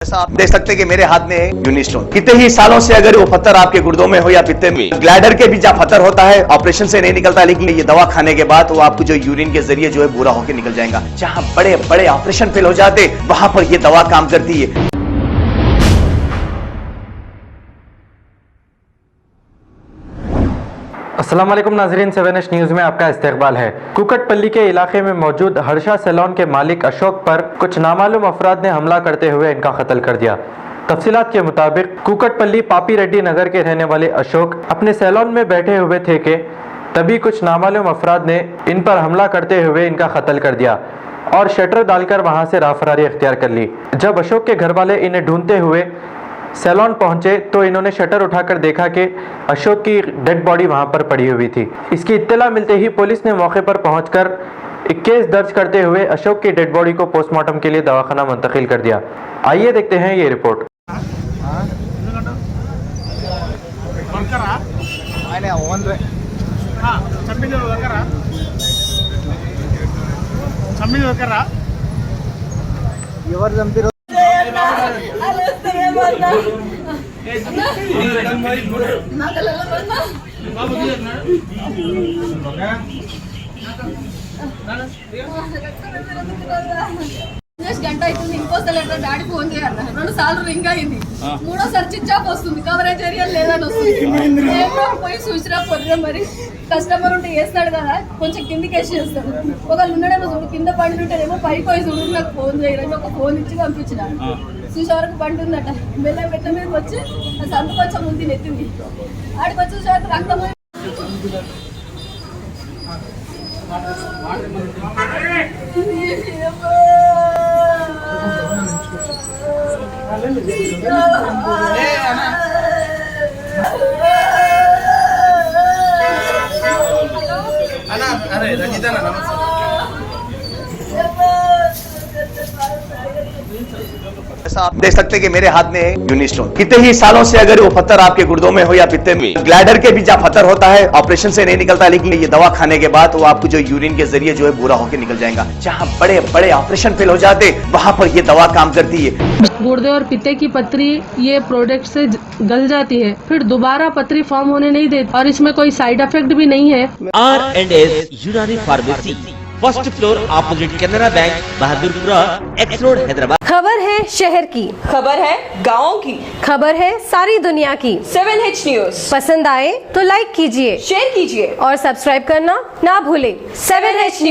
जैसा आप देख सकते हैं कि मेरे हाथ में है यूनिस्टोन। कितने ही सालों से अगर वो पत्थर आपके गुर्दों में हो या पित्ते में, ग्लैडर के भी जहाँ पत्थर होता है ऑपरेशन से नहीं निकलता, लेकिन ये दवा खाने के बाद वो आपको जो यूरिन के जरिए जो है पूरा होकर निकल जाएगा। जहाँ बड़े बड़े ऑपरेशन फेल हो जाते वहां पर ये दवा काम करती है। अस्सलाम वालेकुम नाज़रीन, 7H न्यूज़ में आपका इस्तकबाल है। कुकटपल्ली के इलाके में मौजूद हर्षा सैलून के मालिक अशोक पर कुछ नामालूम अफराद ने हमला करते हुए इनका कत्ल कर दिया। तफसीलात के मुताबिक कुकटपल्ली पापी रेड्डी नगर के रहने वाले अशोक अपने सैलून में बैठे हुए थे कि तभी कुछ नामालूम अफराद ने इन पर हमला करते हुए इनका कत्ल कर दिया और शटर डालकर वहां से राहफरारी इख्तियार कर ली। जब अशोक के घर वाले इन्हें ढूंढते हुए सैलून पहुंचे तो इन्होंने शटर उठाकर देखा कि अशोक की डेड बॉडी वहां पर पड़ी हुई थी। इसकी इत्तला मिलते ही पुलिस ने मौके पर पहुंचकर एक केस दर्ज करते हुए अशोक की डेड बॉडी को पोस्टमार्टम के लिए दवाखाना मुंतकिल कर दिया। आइए देखते हैं ये रिपोर्ट। గంట అవుతుంది, ఇంకోసారి డాడీ ఫోన్ చేయాలి. 2 సార్లు రింగ్ అయింది, 3సారి స్విచ్ ఆఫ్ వస్తుంది, కవరేజ్ ఏరియా లేదని వస్తుంది. పోయి చూసినా పొద్దున మరి కస్టమర్ ఉంటే వేస్తాడు కదా, కొంచెం కిందికి వేసి చేస్తాడు. ఒకళ్ళు ఉన్నాడేమో చూడు, కింద బండి ఉంటేనేమో పైకి పోయి చూడు, నాకు ఫోన్ చేయరని ఒక ఫోన్ ఇచ్చి పంపించిన. చూసే వరకు బండి ఉందట, బెల్లం పెట్ట మీదకి వచ్చి ఆ సంత కొంచెం ఉంది నెత్తింది, ఆడికి వచ్చి చూసే వరకు రక్తం अरे रंजिता ना जैसा आप देख सकते हैं कि मेरे हाथ में है यूनिस्टोन। कितने ही सालों से अगर वो पत्थर आपके गुर्दों में हो या पित्ते में, ग्लैडर के भी जहाँ पत्थर होता है ऑपरेशन से नहीं निकलता, लेकिन ये दवा खाने के बाद वो आपको जो यूरिन के जरिए जो है पूरा होकर निकल जाएगा। जहाँ बड़े बड़े ऑपरेशन फेल हो जाते वहां पर ये दवा काम करती है। गुर्दे और पित्ते की पथरी ये प्रोडक्ट से गल जाती है, फिर दोबारा पथरी फॉर्म होने नहीं देती और इसमें कोई साइड इफेक्ट भी नहीं है। R&S यूनानी pharmacy, first floor opposite Canara bank, Bahadurpura x road, Hyderabad. खबर है शहर की, खबर है गाँव की, खबर है सारी दुनिया की। 7H न्यूज पसंद आए तो लाइक कीजिए, शेयर कीजिए और सब्सक्राइब करना ना भूले। 7H news.